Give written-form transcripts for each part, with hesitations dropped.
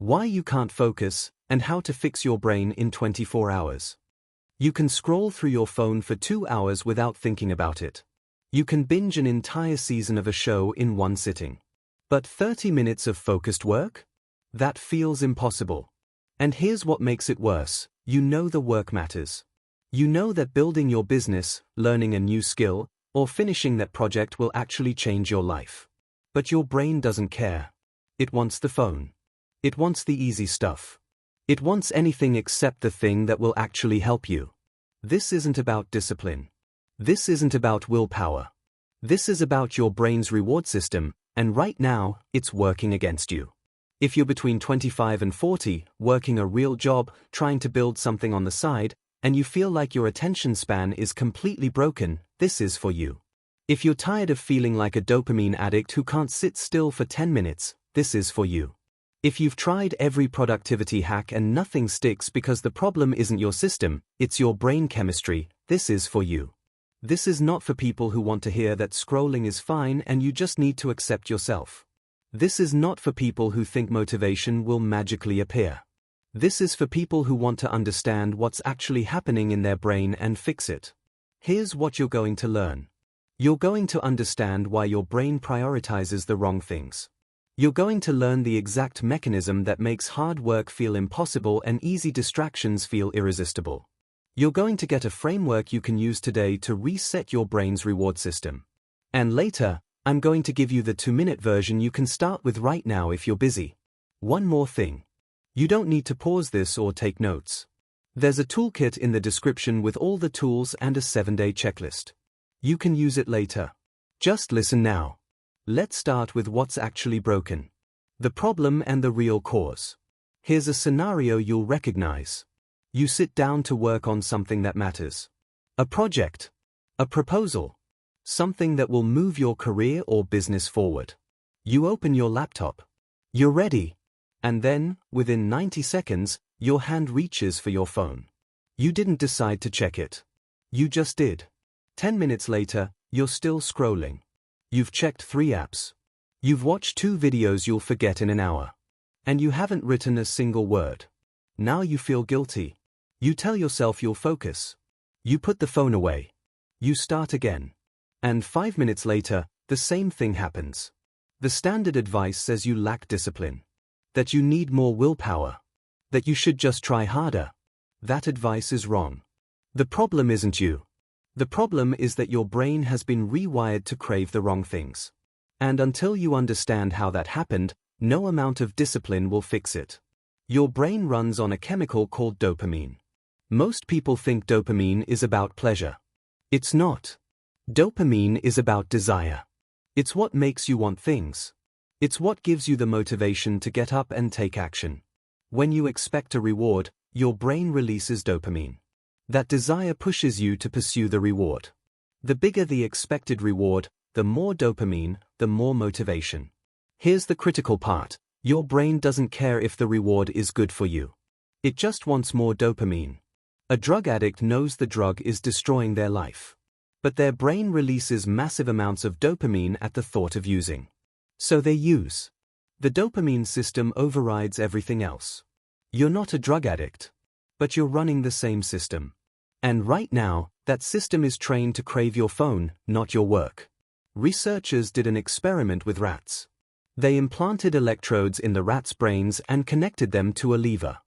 Why you can't focus, and how to fix your brain in 24 hours. You can scroll through your phone for 2 hours without thinking about it. You can binge an entire season of a show in one sitting. But 30 minutes of focused work? That feels impossible. And here's what makes it worse: you know the work matters. You know that building your business, learning a new skill, or finishing that project will actually change your life. But your brain doesn't care. It wants the phone. It wants the easy stuff. It wants anything except the thing that will actually help you. This isn't about discipline. This isn't about willpower. This is about your brain's reward system, and right now, it's working against you. If you're between 25 and 40, working a real job, trying to build something on the side, and you feel like your attention span is completely broken, this is for you. If you're tired of feeling like a dopamine addict who can't sit still for 10 minutes, this is for you. If you've tried every productivity hack and nothing sticks because the problem isn't your system, it's your brain chemistry, this is for you. This is not for people who want to hear that scrolling is fine and you just need to accept yourself. This is not for people who think motivation will magically appear. This is for people who want to understand what's actually happening in their brain and fix it. Here's what you're going to learn. You're going to understand why your brain prioritizes the wrong things. You're going to learn the exact mechanism that makes hard work feel impossible and easy distractions feel irresistible. You're going to get a framework you can use today to reset your brain's reward system. And later, I'm going to give you the 2-minute version you can start with right now if you're busy. One more thing. You don't need to pause this or take notes. There's a toolkit in the description with all the tools and a 7-day checklist. You can use it later. Just listen now. Let's start with what's actually broken. The problem and the real cause. Here's a scenario you'll recognize. You sit down to work on something that matters. A project. A proposal. Something that will move your career or business forward. You open your laptop. You're ready. And then, within 90 seconds, your hand reaches for your phone. You didn't decide to check it. You just did. 10 minutes later, you're still scrolling. You've checked 3 apps. You've watched 2 videos you'll forget in an hour. And you haven't written a single word. Now you feel guilty. You tell yourself you'll focus. You put the phone away. You start again. And 5 minutes later, the same thing happens. The standard advice says you lack discipline. That you need more willpower. That you should just try harder. That advice is wrong. The problem isn't you. The problem is that your brain has been rewired to crave the wrong things. And until you understand how that happened, no amount of discipline will fix it. Your brain runs on a chemical called dopamine. Most people think dopamine is about pleasure. It's not. Dopamine is about desire. It's what makes you want things. It's what gives you the motivation to get up and take action. When you expect a reward, your brain releases dopamine. That desire pushes you to pursue the reward. The bigger the expected reward, the more dopamine, the more motivation. Here's the critical part. Your brain doesn't care if the reward is good for you. It just wants more dopamine. A drug addict knows the drug is destroying their life. But their brain releases massive amounts of dopamine at the thought of using. So they use. The dopamine system overrides everything else. You're not a drug addict. But you're running the same system. And right now, that system is trained to crave your phone, not your work. Researchers did an experiment with rats. They implanted electrodes in the rats' brains and connected them to a lever.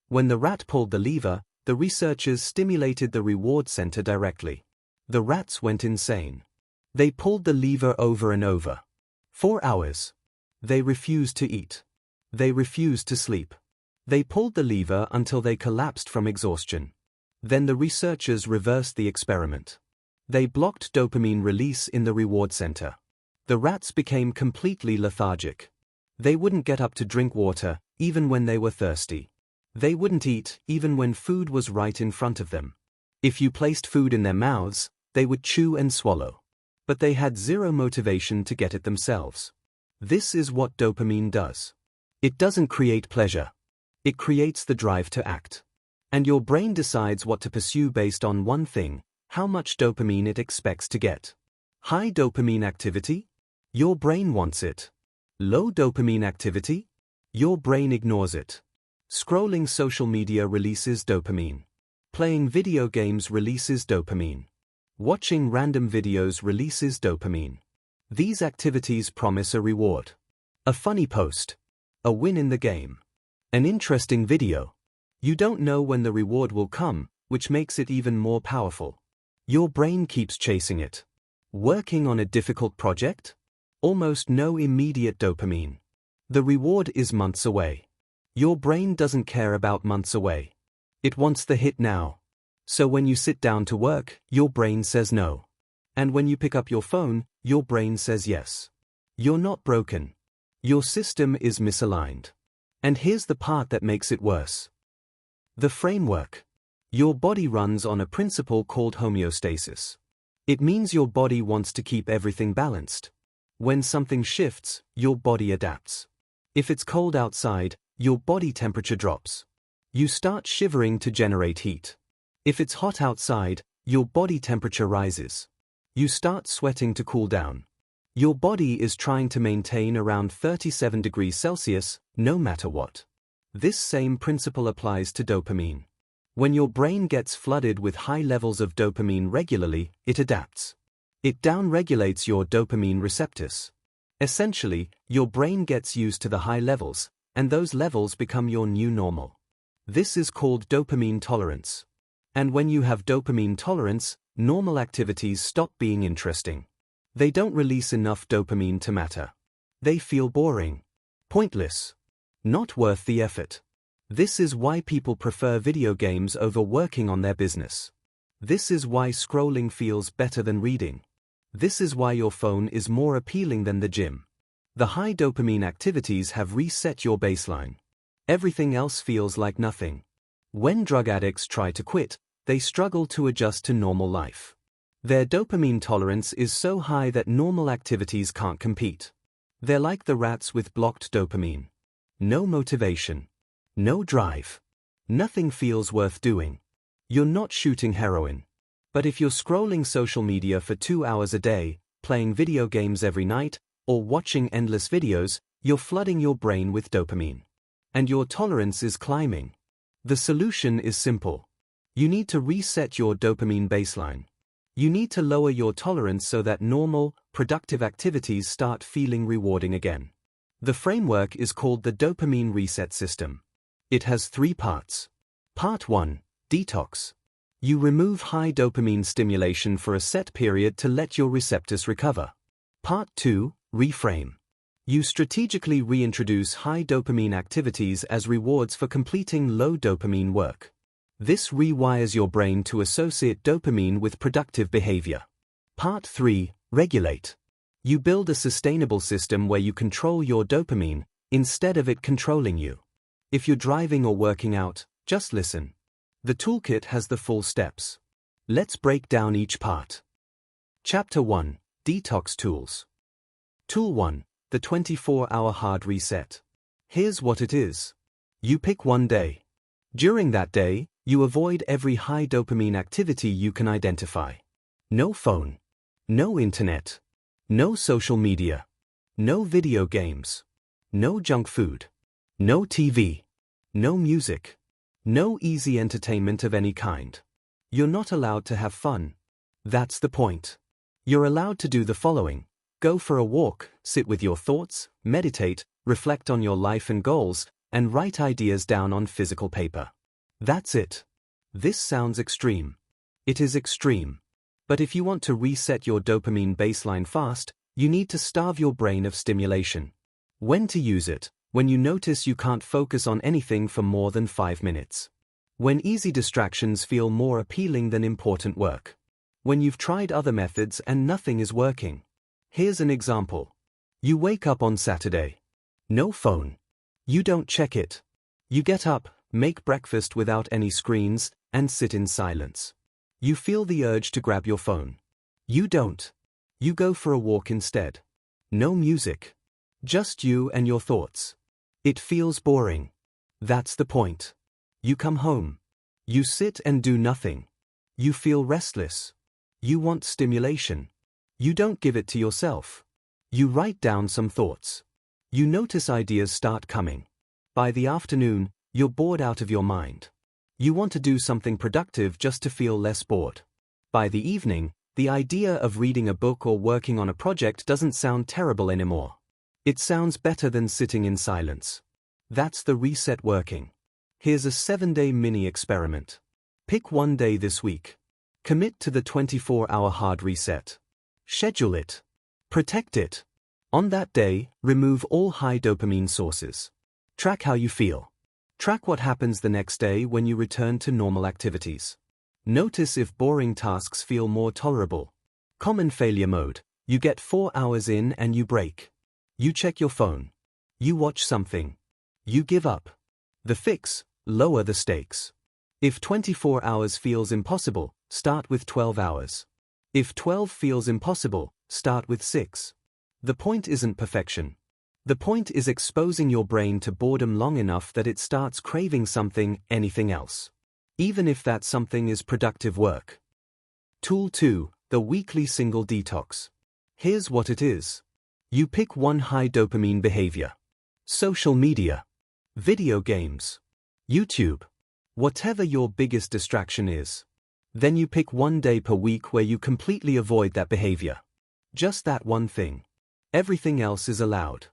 When the rat pulled the lever, the researchers stimulated the reward center directly. The rats went insane. They pulled the lever over and over. 4 hours. They refused to eat. They refused to sleep. They pulled the lever until they collapsed from exhaustion. Then the researchers reversed the experiment. They blocked dopamine release in the reward center. The rats became completely lethargic. They wouldn't get up to drink water, even when they were thirsty. They wouldn't eat, even when food was right in front of them. If you placed food in their mouths, they would chew and swallow. But they had zero motivation to get it themselves. This is what dopamine does. It doesn't create pleasure. It creates the drive to act. And your brain decides what to pursue based on one thing: how much dopamine it expects to get. High dopamine activity? Your brain wants it. Low dopamine activity? Your brain ignores it. Scrolling social media releases dopamine. Playing video games releases dopamine. Watching random videos releases dopamine. These activities promise a reward. A funny post. A win in the game. An interesting video. You don't know when the reward will come, which makes it even more powerful. Your brain keeps chasing it. Working on a difficult project? Almost no immediate dopamine. The reward is months away. Your brain doesn't care about months away. It wants the hit now. So when you sit down to work, your brain says no. And when you pick up your phone, your brain says yes. You're not broken. Your system is misaligned. And here's the part that makes it worse. The framework. Your body runs on a principle called homeostasis. It means your body wants to keep everything balanced. When something shifts, your body adapts. If it's cold outside, your body temperature drops. You start shivering to generate heat. If it's hot outside, your body temperature rises. You start sweating to cool down. Your body is trying to maintain around 37 degrees Celsius, no matter what. This same principle applies to dopamine. When your brain gets flooded with high levels of dopamine regularly, it adapts. It downregulates your dopamine receptors. Essentially, your brain gets used to the high levels, and those levels become your new normal. This is called dopamine tolerance. And when you have dopamine tolerance, normal activities stop being interesting. They don't release enough dopamine to matter. They feel boring, pointless, not worth the effort. This is why people prefer video games over working on their business. This is why scrolling feels better than reading. This is why your phone is more appealing than the gym. The high dopamine activities have reset your baseline. Everything else feels like nothing. When drug addicts try to quit, they struggle to adjust to normal life. Their dopamine tolerance is so high that normal activities can't compete. They're like the rats with blocked dopamine. No motivation. No drive. Nothing feels worth doing. You're not shooting heroin. But if you're scrolling social media for 2 hours a day, playing video games every night, or watching endless videos, you're flooding your brain with dopamine. And your tolerance is climbing. The solution is simple. You need to reset your dopamine baseline. You need to lower your tolerance so that normal, productive activities start feeling rewarding again. The framework is called the dopamine reset system. It has 3 parts. Part 1, Detox. You remove high dopamine stimulation for a set period to let your receptors recover. Part 2, Reframe. You strategically reintroduce high dopamine activities as rewards for completing low dopamine work. This rewires your brain to associate dopamine with productive behavior. Part 3, Regulate. You build a sustainable system where you control your dopamine, instead of it controlling you. If you're driving or working out, just listen. The toolkit has the full steps. Let's break down each part. Chapter 1, Detox Tools. Tool 1, the 24-hour hard reset. Here's what it is. You pick one day. During that day, you avoid every high dopamine activity you can identify. No phone. No internet. No social media. No video games. No junk food. No TV. No music. No easy entertainment of any kind. You're not allowed to have fun. That's the point. You're allowed to do the following. Go for a walk, sit with your thoughts, meditate, reflect on your life and goals, and write ideas down on physical paper. That's it. This sounds extreme. It is extreme. But if you want to reset your dopamine baseline fast, you need to starve your brain of stimulation. When to use it? When you notice you can't focus on anything for more than 5 minutes. When easy distractions feel more appealing than important work. When you've tried other methods and nothing is working. Here's an example. You wake up on Saturday. No phone. You don't check it. You get up, make breakfast without any screens, and sit in silence. You feel the urge to grab your phone. You don't. You go for a walk instead. No music. Just you and your thoughts. It feels boring. That's the point. You come home. You sit and do nothing. You feel restless. You want stimulation. You don't give it to yourself. You write down some thoughts. You notice ideas start coming. By the afternoon, you're bored out of your mind. You want to do something productive just to feel less bored. By the evening, the idea of reading a book or working on a project doesn't sound terrible anymore. It sounds better than sitting in silence. That's the reset working. Here's a 7-day mini experiment. Pick one day this week. Commit to the 24-hour hard reset. Schedule it. Protect it. On that day, remove all high dopamine sources. Track how you feel. Track what happens the next day when you return to normal activities. Notice if boring tasks feel more tolerable. Common failure mode. You get 4 hours in and you break. You check your phone. You watch something. You give up. The fix: lower the stakes. If 24 hours feels impossible, start with 12 hours. If 12 feels impossible, start with 6. The point isn't perfection. The point is exposing your brain to boredom long enough that it starts craving something, anything else. Even if that something is productive work. Tool 2, the weekly single detox. Here's what it is. You pick one high dopamine behavior. Social media. Video games. YouTube. Whatever your biggest distraction is. Then you pick one day per week where you completely avoid that behavior. Just that one thing. Everything else is allowed.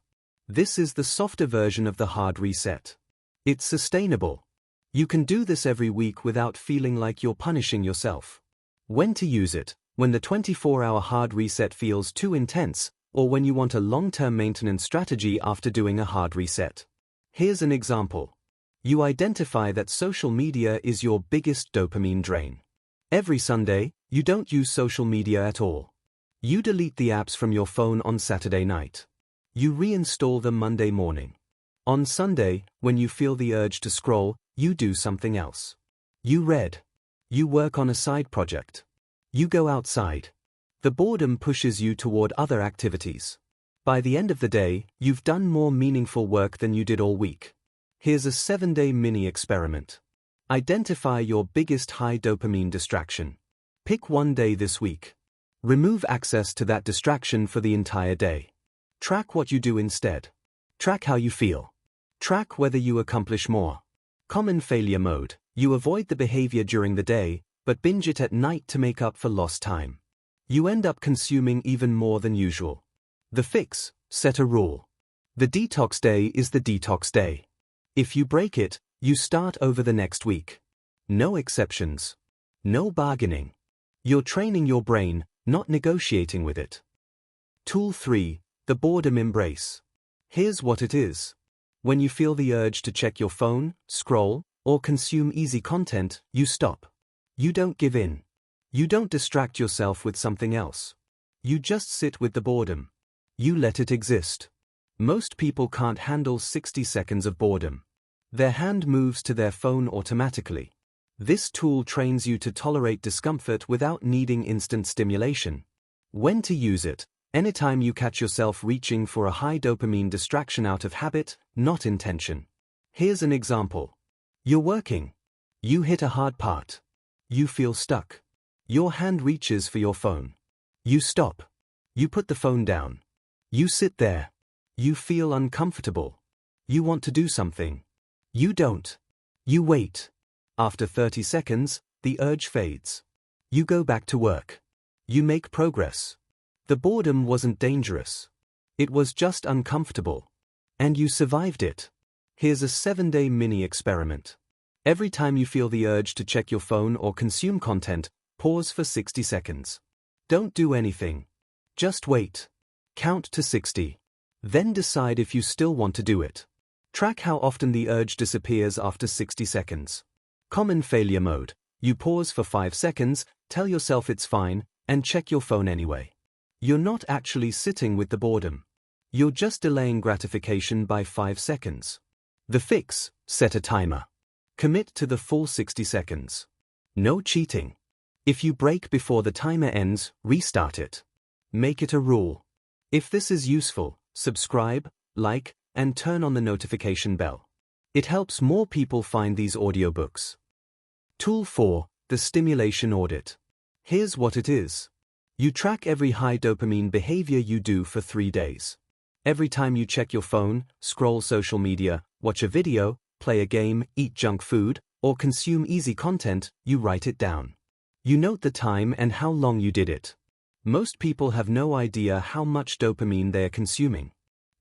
This is the softer version of the hard reset. It's sustainable. You can do this every week without feeling like you're punishing yourself. When to use it: when the 24-hour hard reset feels too intense, or when you want a long-term maintenance strategy after doing a hard reset. Here's an example. You identify that social media is your biggest dopamine drain. Every Sunday, you don't use social media at all. You delete the apps from your phone on Saturday night. You reinstall them Monday morning. On Sunday, when you feel the urge to scroll, you do something else. You read. You work on a side project. You go outside. The boredom pushes you toward other activities. By the end of the day, you've done more meaningful work than you did all week. Here's a 7-day mini experiment. Identify your biggest high dopamine distraction. Pick one day this week. Remove access to that distraction for the entire day. Track what you do instead. Track how you feel. Track whether you accomplish more. Common failure mode. You avoid the behavior during the day, but binge it at night to make up for lost time. You end up consuming even more than usual. The fix: set a rule. The detox day is the detox day. If you break it, you start over the next week. No exceptions. No bargaining. You're training your brain, not negotiating with it. Tool 3, the boredom embrace. Here's what it is. When you feel the urge to check your phone, scroll, or consume easy content, you stop. You don't give in. You don't distract yourself with something else. You just sit with the boredom. You let it exist. Most people can't handle 60 seconds of boredom. Their hand moves to their phone automatically. This tool trains you to tolerate discomfort without needing instant stimulation. When to use it: anytime you catch yourself reaching for a high dopamine distraction out of habit, not intention. Here's an example. You're working. You hit a hard part. You feel stuck. Your hand reaches for your phone. You stop. You put the phone down. You sit there. You feel uncomfortable. You want to do something. You don't. You wait. After 30 seconds, the urge fades. You go back to work. You make progress. The boredom wasn't dangerous. It was just uncomfortable. And you survived it. Here's a 7-day mini experiment. Every time you feel the urge to check your phone or consume content, pause for 60 seconds. Don't do anything. Just wait. Count to 60. Then decide if you still want to do it. Track how often the urge disappears after 60 seconds. Common failure mode. You pause for 5 seconds, tell yourself it's fine, and check your phone anyway. You're not actually sitting with the boredom. You're just delaying gratification by 5 seconds. The fix: set a timer. Commit to the full 60 seconds. No cheating. If you break before the timer ends, restart it. Make it a rule. If this is useful, subscribe, like, and turn on the notification bell. It helps more people find these audiobooks. Tool 4, the Stimulation Audit. Here's what it is. You track every high dopamine behavior you do for 3 days. Every time you check your phone, scroll social media, watch a video, play a game, eat junk food, or consume easy content, you write it down. You note the time and how long you did it. Most people have no idea how much dopamine they are consuming.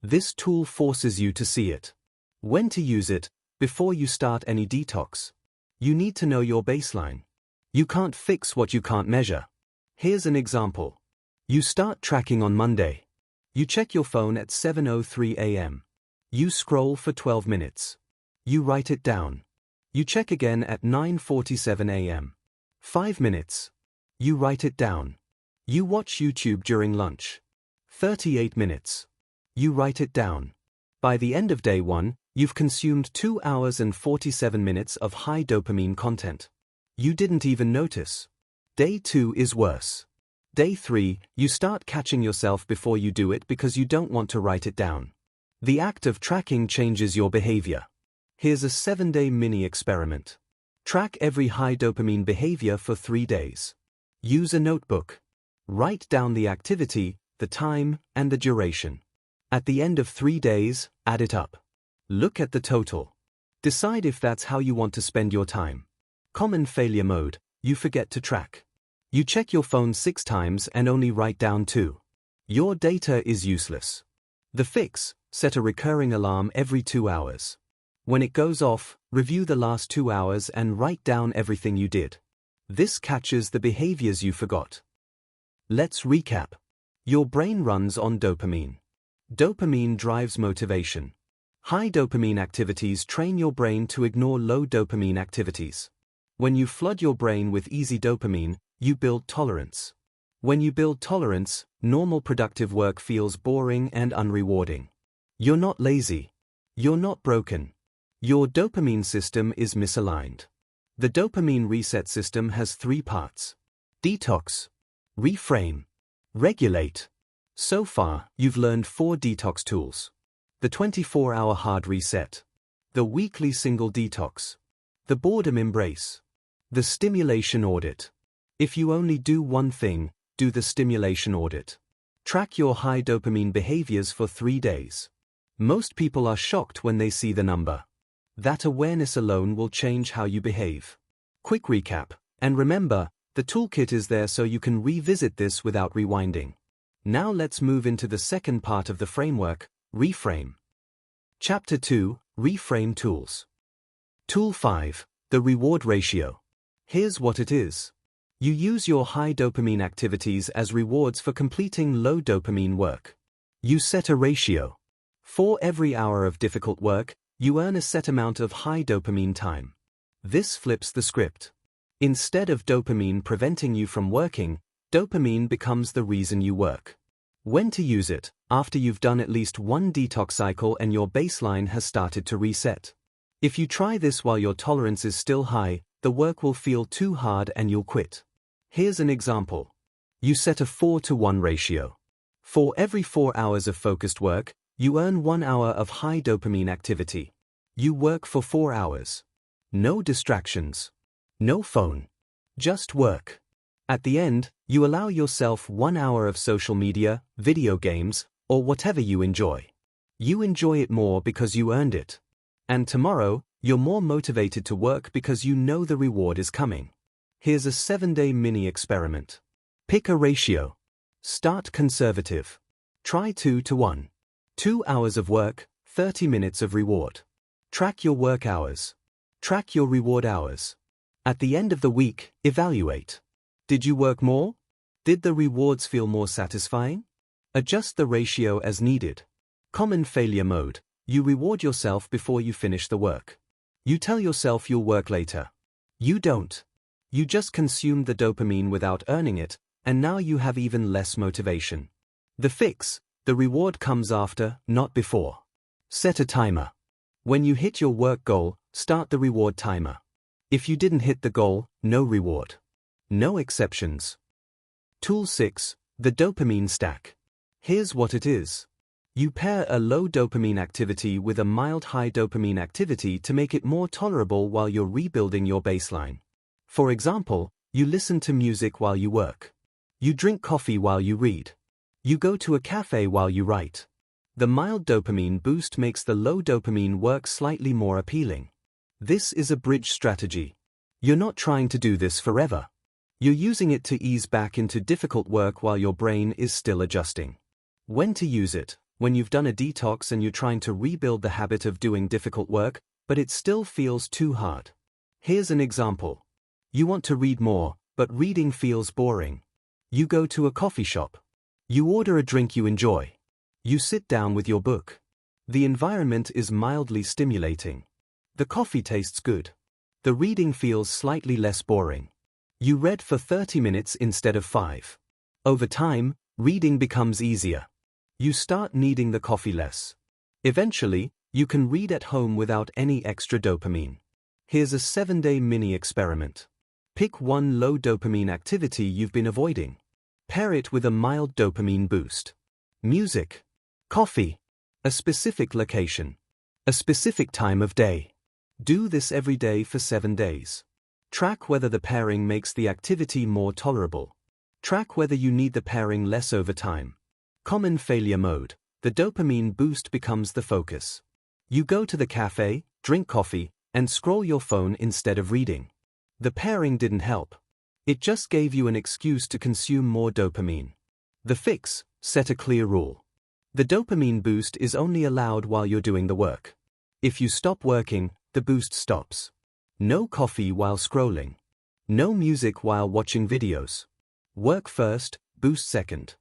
This tool forces you to see it. When to use it? Before you start any detox. You need to know your baseline. You can't fix what you can't measure. Here's an example. You start tracking on Monday. You check your phone at 7:03 a.m. You scroll for 12 minutes. You write it down. You check again at 9:47 a.m. 5 minutes. You write it down. You watch YouTube during lunch. 38 minutes. You write it down. By the end of day 1, you've consumed 2 hours and 47 minutes of high dopamine content. You didn't even notice. Day 2 is worse. Day 3, you start catching yourself before you do it because you don't want to write it down. The act of tracking changes your behavior. Here's a 7-day mini experiment. Track every high dopamine behavior for 3 days. Use a notebook. Write down the activity, the time, and the duration. At the end of 3 days, add it up. Look at the total. Decide if that's how you want to spend your time. Common failure mode, you forget to track. You check your phone 6 times and only write down 2. Your data is useless. The fix, set a recurring alarm every 2 hours. When it goes off, review the last 2 hours and write down everything you did. This catches the behaviors you forgot. Let's recap. Your brain runs on dopamine. Dopamine drives motivation. High dopamine activities train your brain to ignore low dopamine activities. When you flood your brain with easy dopamine, you build tolerance. When you build tolerance, normal productive work feels boring and unrewarding. You're not lazy. You're not broken. Your dopamine system is misaligned. The dopamine reset system has 3 parts. Detox, reframe, regulate. So far, you've learned 4 detox tools. The 24-hour hard reset. The weekly single detox. The boredom embrace. The stimulation audit. If you only do one thing, do the stimulation audit. Track your high dopamine behaviors for 3 days. Most people are shocked when they see the number. That awareness alone will change how you behave. Quick recap, and remember, the toolkit is there so you can revisit this without rewinding. Now let's move into the second part of the framework, reframe. Chapter 2, Reframe Tools. Tool 5, the reward ratio. Here's what it is. You use your high dopamine activities as rewards for completing low dopamine work. You set a ratio. For every hour of difficult work, you earn a set amount of high dopamine time. This flips the script. Instead of dopamine preventing you from working, dopamine becomes the reason you work. When to use it? After you've done at least one detox cycle and your baseline has started to reset. If you try this while your tolerance is still high, the work will feel too hard and you'll quit. Here's an example. You set a 4-to-1 ratio. For every 4 hours of focused work, you earn 1 hour of high dopamine activity. You work for 4 hours. No distractions. No phone. Just work. At the end, you allow yourself 1 hour of social media, video games, or whatever you enjoy. You enjoy it more because you earned it. And tomorrow, you're more motivated to work because you know the reward is coming. Here's a 7-day mini experiment. Pick a ratio. Start conservative. Try 2-to-1. 2 hours of work, 30 minutes of reward. Track your work hours. Track your reward hours. At the end of the week, evaluate. Did you work more? Did the rewards feel more satisfying? Adjust the ratio as needed. Common failure mode. You reward yourself before you finish the work. You tell yourself you'll work later. You don't. You just consumed the dopamine without earning it, and now you have even less motivation. The fix: the reward comes after, not before. Set a timer. When you hit your work goal, start the reward timer. If you didn't hit the goal, no reward. No exceptions. Tool 6, the dopamine stack. Here's what it is. You pair a low dopamine activity with a mild high dopamine activity to make it more tolerable while you're rebuilding your baseline. For example, you listen to music while you work. You drink coffee while you read. You go to a cafe while you write. The mild dopamine boost makes the low dopamine work slightly more appealing. This is a bridge strategy. You're not trying to do this forever. You're using it to ease back into difficult work while your brain is still adjusting. When to use it? When you've done a detox and you're trying to rebuild the habit of doing difficult work, but it still feels too hard. Here's an example. You want to read more, but reading feels boring. You go to a coffee shop. You order a drink you enjoy. You sit down with your book. The environment is mildly stimulating. The coffee tastes good. The reading feels slightly less boring. You read for 30 minutes instead of 5. Over time, reading becomes easier. You start needing the coffee less. Eventually, you can read at home without any extra dopamine. Here's a 7-day mini experiment. Pick one low dopamine activity you've been avoiding. Pair it with a mild dopamine boost. Music. Coffee. A specific location. A specific time of day. Do this every day for 7 days. Track whether the pairing makes the activity more tolerable. Track whether you need the pairing less over time. Common failure mode. The dopamine boost becomes the focus. You go to the cafe, drink coffee, and scroll your phone instead of reading. The pairing didn't help. It just gave you an excuse to consume more dopamine. The fix: set a clear rule. The dopamine boost is only allowed while you're doing the work. If you stop working, the boost stops. No coffee while scrolling. No music while watching videos. Work first, boost second.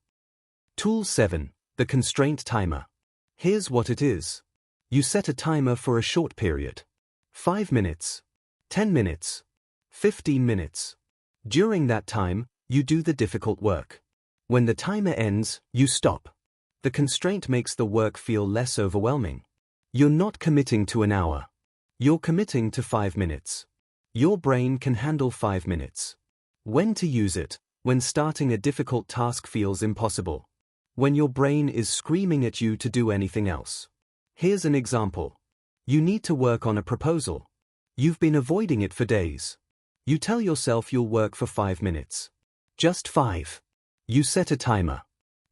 Tool 7. The Constraint Timer. Here's what it is. You set a timer for a short period. 5 minutes. 10 minutes. 15 minutes. During that time, you do the difficult work. When the timer ends, you stop. The constraint makes the work feel less overwhelming. You're not committing to an hour. You're committing to 5 minutes. Your brain can handle 5 minutes. When to use it? When starting a difficult task feels impossible. When your brain is screaming at you to do anything else. Here's an example. You need to work on a proposal. You've been avoiding it for days. You tell yourself you'll work for 5 minutes. Just 5. You set a timer.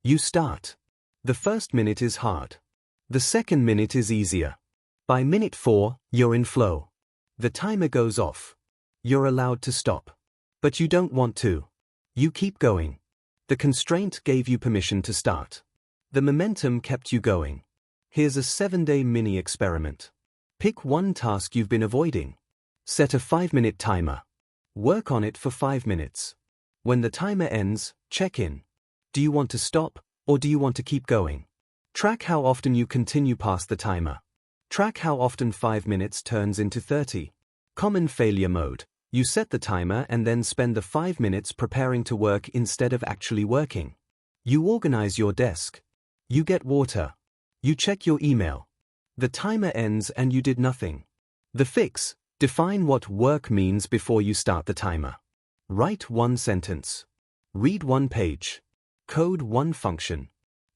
You start. The first minute is hard. The second minute is easier. By minute 4, you're in flow. The timer goes off. You're allowed to stop. But you don't want to. You keep going. The constraint gave you permission to start. The momentum kept you going. Here's a 7-day mini experiment. Pick one task you've been avoiding. Set a 5-minute timer. Work on it for 5 minutes. When the timer ends, check in. Do you want to stop, or do you want to keep going? Track how often you continue past the timer. Track how often 5 minutes turns into 30. Common failure mode. You set the timer and then spend the 5 minutes preparing to work instead of actually working. You organize your desk. You get water. You check your email. The timer ends and you did nothing. The fix: define what work means before you start the timer. Write one sentence. Read one page. Code one function.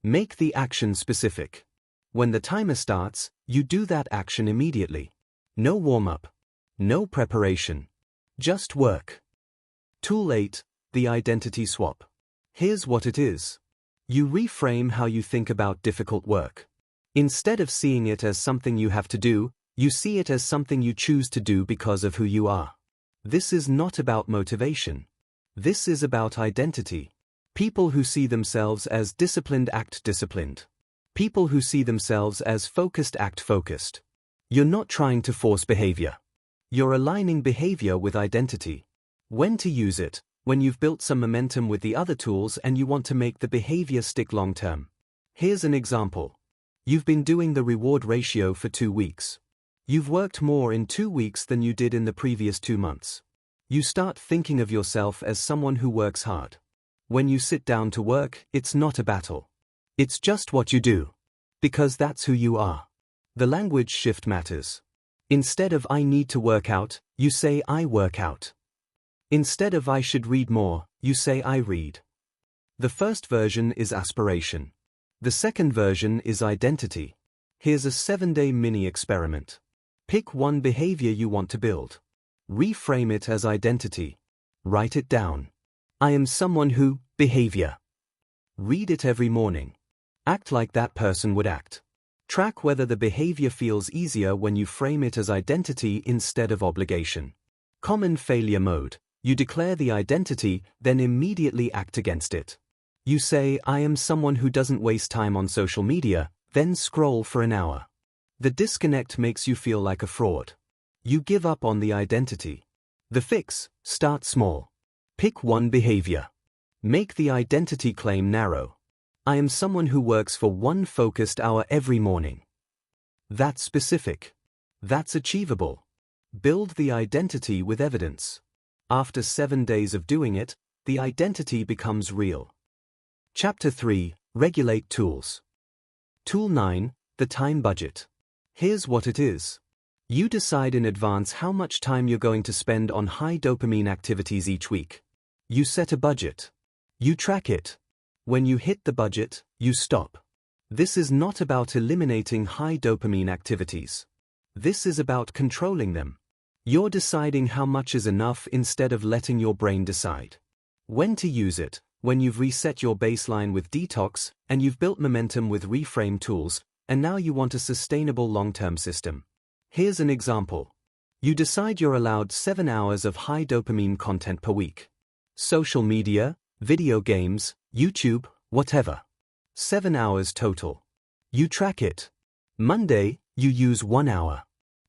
Make the action specific. When the timer starts, you do that action immediately. No warm-up. No preparation. Just work. Tool 8. The Identity Swap. Here's what it is. You reframe how you think about difficult work. Instead of seeing it as something you have to do, you see it as something you choose to do because of who you are. This is not about motivation. This is about identity. People who see themselves as disciplined act disciplined. People who see themselves as focused act focused. You're not trying to force behavior. You're aligning behavior with identity. When to use it? When you've built some momentum with the other tools and you want to make the behavior stick long term. Here's an example. You've been doing the reward ratio for 2 weeks. You've worked more in 2 weeks than you did in the previous 2 months. You start thinking of yourself as someone who works hard. When you sit down to work, it's not a battle. It's just what you do. Because that's who you are. The language shift matters. Instead of I need to work out, you say I work out. Instead of I should read more, you say I read. The first version is aspiration. The second version is identity. Here's a 7-day mini experiment. Pick one behavior you want to build. Reframe it as identity. Write it down. I am someone who, behavior. Read it every morning. Act like that person would act. Track whether the behavior feels easier when you frame it as identity instead of obligation. Common failure mode. You declare the identity, then immediately act against it. You say, I am someone who doesn't waste time on social media, then scroll for an hour. The disconnect makes you feel like a fraud. You give up on the identity. The fix. Start small. Pick one behavior. Make the identity claim narrow. I am someone who works for 1 focused hour every morning. That's specific. That's achievable. Build the identity with evidence. After 7 days of doing it, the identity becomes real. Chapter 3. Regulate Tools. Tool 9. The Time Budget. Here's what it is. You decide in advance how much time you're going to spend on high dopamine activities each week. You set a budget. You track it. When you hit the budget, you stop. This is not about eliminating high dopamine activities. This is about controlling them. You're deciding how much is enough instead of letting your brain decide. When to use it. When you've reset your baseline with Detox, and you've built momentum with reframe tools, and now you want a sustainable long-term system. Here's an example. You decide you're allowed 7 hours of high dopamine content per week. Social media, video games, YouTube, whatever. 7 hours total. You track it. Monday, you use 1 hour.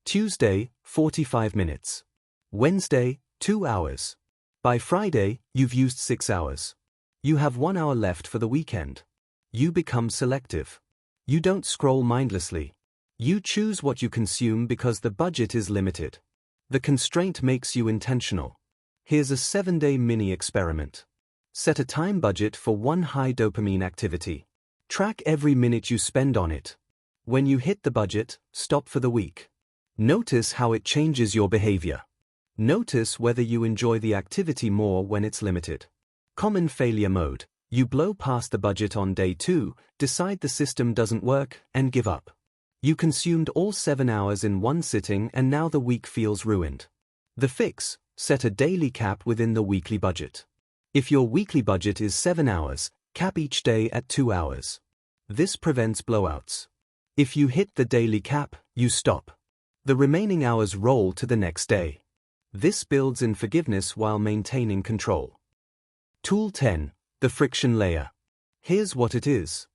Tuesday, 45 minutes. Wednesday, 2 hours. By Friday, you've used 6 hours. You have 1 hour left for the weekend. You become selective. You don't scroll mindlessly. You choose what you consume because the budget is limited. The constraint makes you intentional. Here's a 7-day mini experiment. Set a time budget for 1 high dopamine activity. Track every minute you spend on it. When you hit the budget, stop for the week. Notice how it changes your behavior. Notice whether you enjoy the activity more when it's limited. Common failure mode. You blow past the budget on day 2, decide the system doesn't work, and give up. You consumed all 7 hours in one sitting and now the week feels ruined. The fix. Set a daily cap within the weekly budget. If your weekly budget is 7 hours, cap each day at 2 hours. This prevents blowouts. If you hit the daily cap, you stop. The remaining hours roll to the next day. This builds in forgiveness while maintaining control. Tool 10. The friction layer. Here's what it is.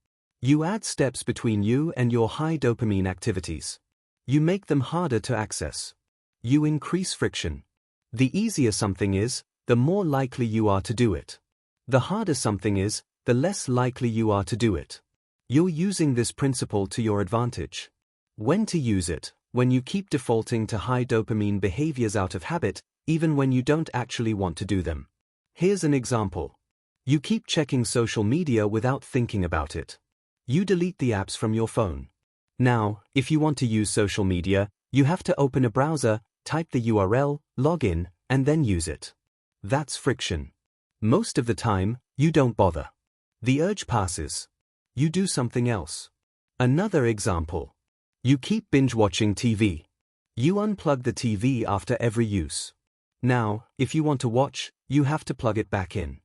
You add steps between you and your high dopamine activities. You make them harder to access. You increase friction. The easier something is, the more likely you are to do it. The harder something is, the less likely you are to do it. You're using this principle to your advantage. When to use it. When you keep defaulting to high dopamine behaviors out of habit, even when you don't actually want to do them. Here's an example. You keep checking social media without thinking about it. You delete the apps from your phone. Now, if you want to use social media, you have to open a browser, type the URL, log in, and then use it. That's friction. Most of the time, you don't bother. The urge passes. You do something else. Another example. You keep binge-watching TV. You unplug the TV after every use. Now, if you want to watch, you have to plug it back in.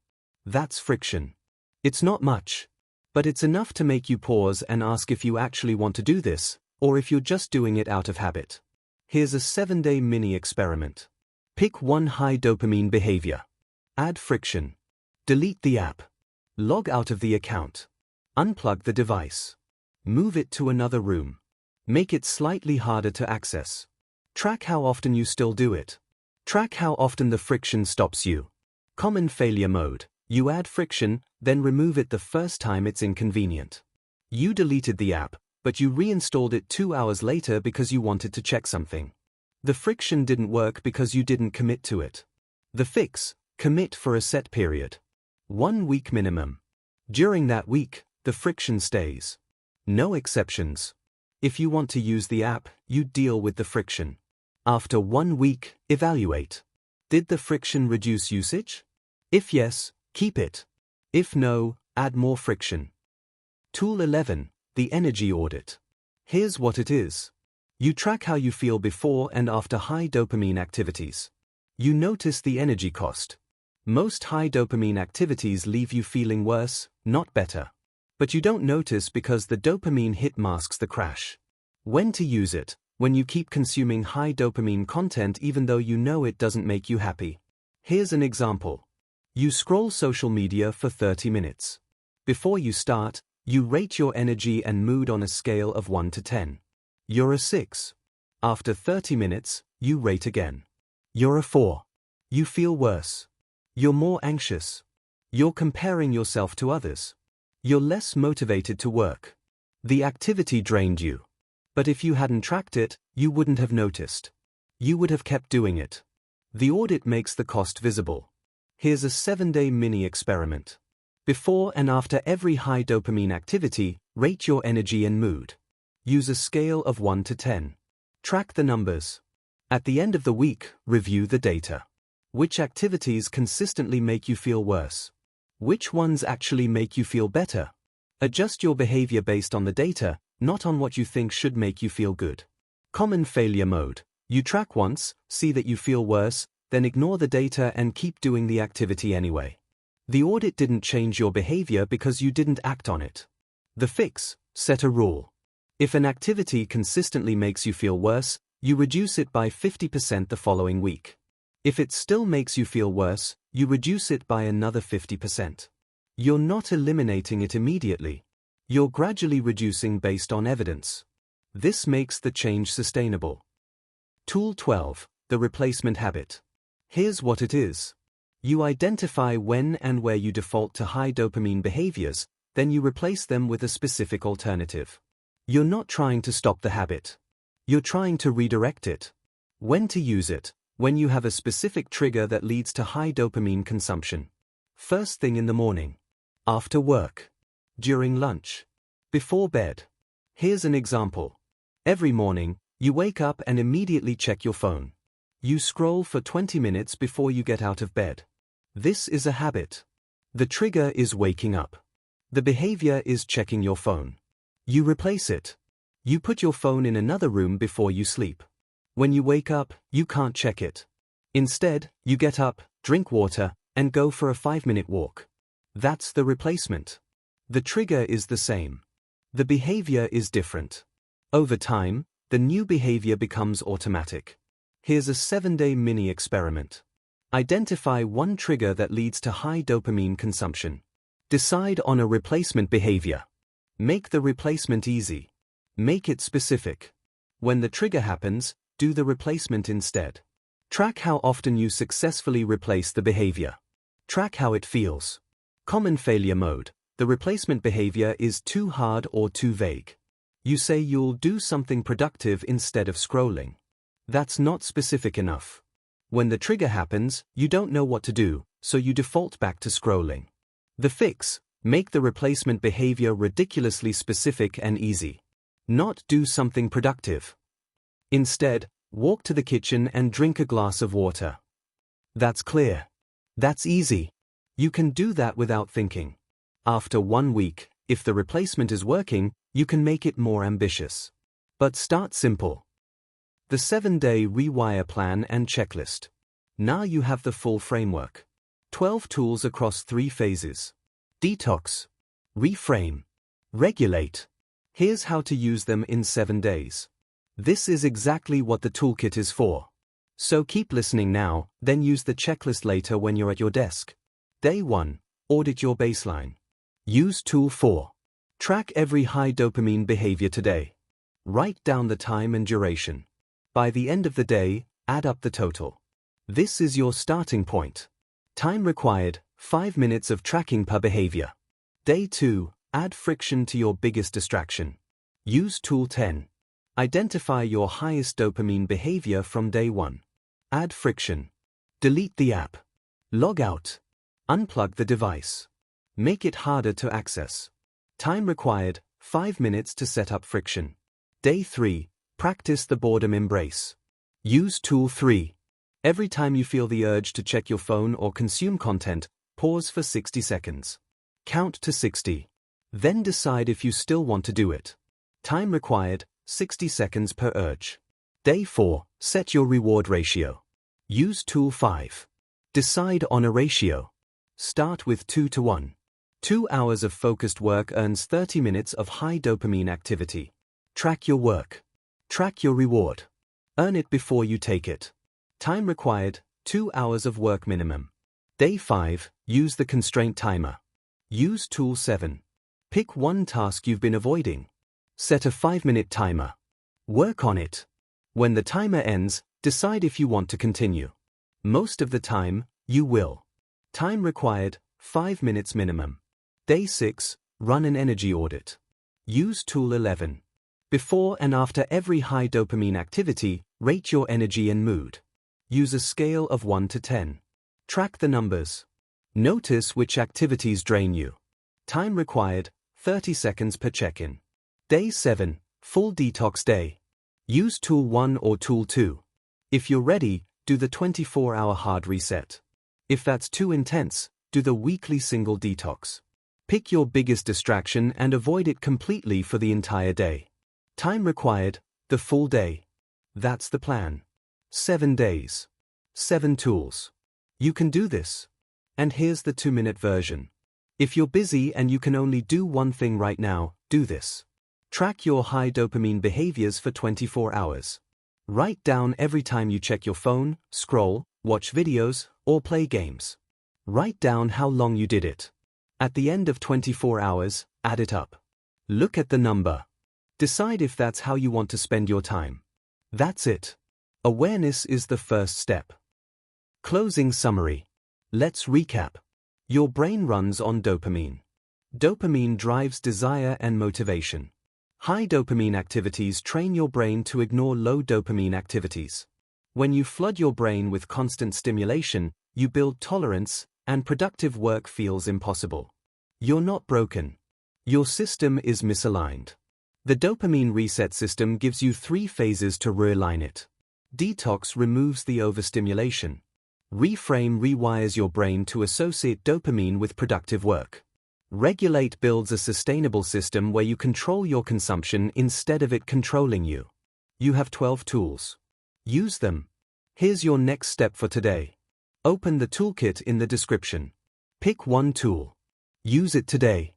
That's friction. It's not much, but it's enough to make you pause and ask if you actually want to do this, or if you're just doing it out of habit. Here's a 7-day mini experiment. Pick one high dopamine behavior. Add friction. Delete the app. Log out of the account. Unplug the device. Move it to another room. Make it slightly harder to access. Track how often you still do it. Track how often the friction stops you. Common failure mode. You add friction, then remove it the first time it's inconvenient. You deleted the app, but you reinstalled it 2 hours later because you wanted to check something. The friction didn't work because you didn't commit to it. The fix. Commit for a set period. 1 week minimum. During that week, the friction stays. No exceptions. If you want to use the app, you deal with the friction. After 1 week, evaluate. Did the friction reduce usage? If yes, keep it. If no, add more friction. Tool 11. The Energy Audit. Here's what it is. You track how you feel before and after high dopamine activities. You notice the energy cost. Most high dopamine activities leave you feeling worse, not better. But you don't notice because the dopamine hit masks the crash. When to use it: when you keep consuming high dopamine content even though you know it doesn't make you happy. Here's an example. You scroll social media for 30 minutes. Before you start, you rate your energy and mood on a scale of 1 to 10. You're a 6. After 30 minutes, you rate again. You're a 4. You feel worse. You're more anxious. You're comparing yourself to others. You're less motivated to work. The activity drained you. But if you hadn't tracked it, you wouldn't have noticed. You would have kept doing it. The audit makes the cost visible. Here's a 7-day mini experiment. Before and after every high dopamine activity, rate your energy and mood. Use a scale of 1 to 10. Track the numbers. At the end of the week, review the data. Which activities consistently make you feel worse? Which ones actually make you feel better? Adjust your behavior based on the data, not on what you think should make you feel good. Common failure mode. You track once, see that you feel worse, then ignore the data and keep doing the activity anyway. The audit didn't change your behavior because you didn't act on it. The fix: set a rule. If an activity consistently makes you feel worse, you reduce it by 50% the following week. If it still makes you feel worse, you reduce it by another 50%. You're not eliminating it immediately. You're gradually reducing based on evidence. This makes the change sustainable. Tool 12: the replacement habit. Here's what it is. You identify when and where you default to high dopamine behaviors, then you replace them with a specific alternative. You're not trying to stop the habit. You're trying to redirect it. When to use it: when you have a specific trigger that leads to high dopamine consumption. First thing in the morning. After work. During lunch. Before bed. Here's an example. Every morning, you wake up and immediately check your phone. You scroll for 20 minutes before you get out of bed. This is a habit. The trigger is waking up. The behavior is checking your phone. You replace it. You put your phone in another room before you sleep. When you wake up, you can't check it. Instead, you get up, drink water, and go for a 5-minute walk. That's the replacement. The trigger is the same. The behavior is different. Over time, the new behavior becomes automatic. Here's a 7-day mini experiment. Identify one trigger that leads to high dopamine consumption. Decide on a replacement behavior. Make the replacement easy. Make it specific. When the trigger happens, do the replacement instead. Track how often you successfully replace the behavior. Track how it feels. Common failure mode. The replacement behavior is too hard or too vague. You say you'll do something productive instead of scrolling. That's not specific enough. When the trigger happens, you don't know what to do, so you default back to scrolling. The fix: make the replacement behavior ridiculously specific and easy. Not do something productive. Instead, walk to the kitchen and drink a glass of water. That's clear. That's easy. You can do that without thinking. After 1 week, if the replacement is working, you can make it more ambitious. But start simple. The 7-day Rewire Plan and Checklist. Now you have the full framework. 12 tools across 3 phases. Detox. Reframe. Regulate. Here's how to use them in 7 days. This is exactly what the toolkit is for. So keep listening now, then use the checklist later when you're at your desk. Day 1. Audit your baseline. Use Tool 4. Track every high dopamine behavior today. Write down the time and duration. By the end of the day, add up the total. This is your starting point. Time required: 5 minutes of tracking per behavior. Day 2. Add friction to your biggest distraction. Use Tool 10. Identify your highest dopamine behavior from day 1. Add friction. Delete the app. Log out. Unplug the device. Make it harder to access. Time required: 5 minutes to set up friction. Day 3. Practice the boredom embrace. Use Tool 3. Every time you feel the urge to check your phone or consume content, pause for 60 seconds. Count to 60. Then decide if you still want to do it. Time required: 60 seconds per urge. Day 4. Set your reward ratio. Use Tool 5. Decide on a ratio. Start with 2 to 1. 2 hours of focused work earns 30 minutes of high dopamine activity. Track your work. Track your reward. Earn it before you take it. Time required, 2 hours of work minimum. Day 5, use the constraint timer. Use tool 7. Pick one task you've been avoiding. Set a 5-minute timer. Work on it. When the timer ends, decide if you want to continue. Most of the time, you will. Time required, 5 minutes minimum. Day 6, run an energy audit. Use tool 11. Before and after every high dopamine activity, rate your energy and mood. Use a scale of 1 to 10. Track the numbers. Notice which activities drain you. Time required, 30 seconds per check-in. Day 7, full detox day. Use tool 1 or tool 2. If you're ready, do the 24-hour hard reset. If that's too intense, do the weekly single detox. Pick your biggest distraction and avoid it completely for the entire day. Time required, the full day. That's the plan. 7 days. 7 tools. You can do this. And here's the 2-minute version. If you're busy and you can only do one thing right now, do this. Track your high dopamine behaviors for 24 hours. Write down every time you check your phone, scroll, watch videos, or play games. Write down how long you did it. At the end of 24 hours, add it up. Look at the number. Decide if that's how you want to spend your time. That's it. Awareness is the first step. Closing summary. Let's recap. Your brain runs on dopamine. Dopamine drives desire and motivation. High dopamine activities train your brain to ignore low dopamine activities. When you flood your brain with constant stimulation, you build tolerance, and productive work feels impossible. You're not broken. Your system is misaligned. The dopamine reset system gives you 3 phases to realign it. Detox removes the overstimulation. Reframe rewires your brain to associate dopamine with productive work. Regulate builds a sustainable system where you control your consumption instead of it controlling you. You have 12 tools. Use them. Here's your next step for today. Open the toolkit in the description. Pick one tool. Use it today.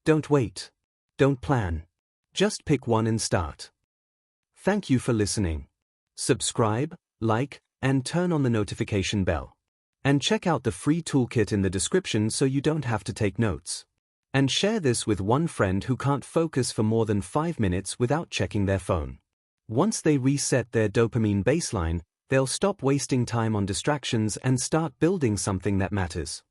Don't wait. Don't plan. Just pick one and start. Thank you for listening. Subscribe, like, and turn on the notification bell. And check out the free toolkit in the description so you don't have to take notes. And share this with one friend who can't focus for more than 5 minutes without checking their phone. Once they reset their dopamine baseline, they'll stop wasting time on distractions and start building something that matters.